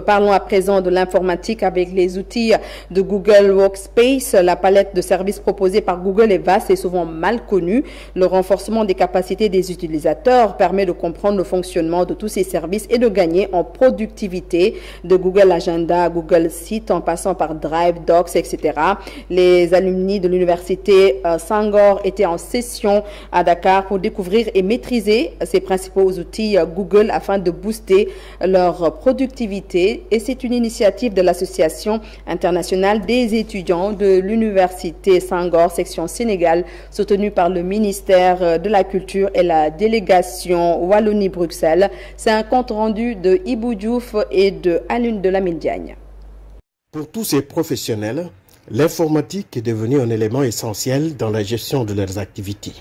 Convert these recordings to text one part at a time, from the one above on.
Parlons à présent de l'informatique avec les outils de Google Workspace. La palette de services proposée par Google est vaste et souvent mal connue. Le renforcement des capacités des utilisateurs permet de comprendre le fonctionnement de tous ces services et de gagner en productivité, de Google Agenda, Google Sheets, en passant par Drive, Docs, etc. Les alumni de l'université Senghor étaient en session à Dakar pour découvrir et maîtriser ces principaux outils Google afin de booster leur productivité. Et c'est une initiative de l'Association internationale des étudiants de l'université Senghor, section Sénégal, soutenue par le ministère de la Culture et la délégation Wallonie-Bruxelles. C'est un compte rendu de Ibou Diouf et de Alun de Lamine Diagne. Pour tous ces professionnels, l'informatique est devenue un élément essentiel dans la gestion de leurs activités.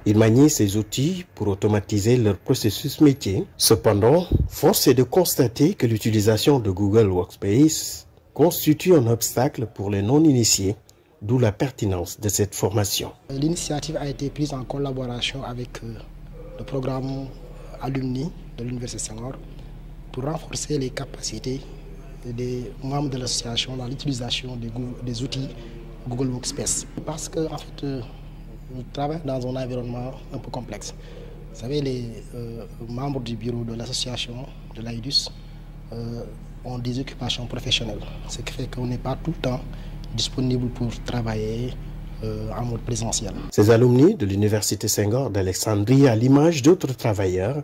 Ils manient ces outils pour automatiser leur processus métier. Cependant, force est de constater que l'utilisation de Google Workspace constitue un obstacle pour les non-initiés, d'où la pertinence de cette formation. L'initiative a été prise en collaboration avec le programme alumni de l'Université Senghor pour renforcer les capacités des membres de l'association dans l'utilisation des outils Google Workspace. Parce que, en fait, nous travaillons dans un environnement un peu complexe. Vous savez, les membres du bureau de l'association de l'AIDUS ont des occupations professionnelles, ce qui fait qu'on n'est pas tout le temps disponible pour travailler en mode présentiel. Ces alumni de l'Université Senghor d'Alexandrie, à l'image d'autres travailleurs,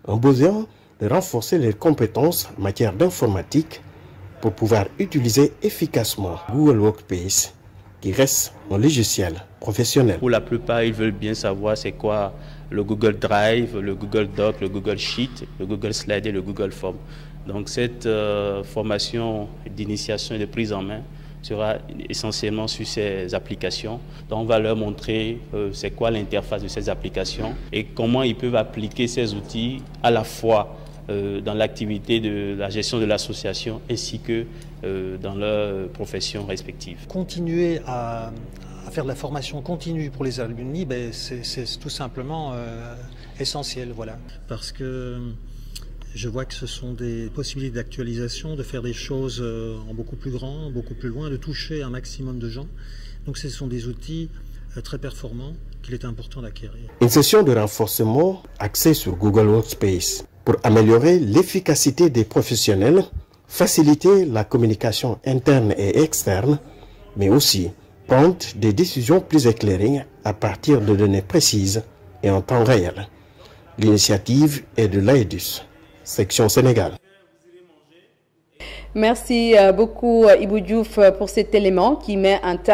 ont besoin de renforcer leurs compétences en matière d'informatique pour pouvoir utiliser efficacement Google Workspace, qui reste un logiciel professionnel. Pour la plupart, ils veulent bien savoir c'est quoi le Google Drive, le Google Doc, le Google Sheet, le Google Slide et le Google Form. Donc cette formation d'initiation et de prise en main sera essentiellement sur ces applications. Donc on va leur montrer c'est quoi l'interface de ces applications et comment ils peuvent appliquer ces outils à la fois dans l'activité de la gestion de l'association ainsi que dans leurs professions respectives. Continuer à faire de la formation continue pour les alumni, c'est tout simplement essentiel, voilà. Parce que je vois que ce sont des possibilités d'actualisation, de faire des choses en beaucoup plus grand, beaucoup plus loin, de toucher un maximum de gens. Donc ce sont des outils très performants qu'il est important d'acquérir. Une session de renforcement axée sur Google Workspace pour améliorer l'efficacité des professionnels, faciliter la communication interne et externe, mais aussi prendre des décisions plus éclairées à partir de données précises et en temps réel. L'initiative est de l'AIDUS, section Sénégal. Merci beaucoup Ibou Diouf pour cet élément qui met un terme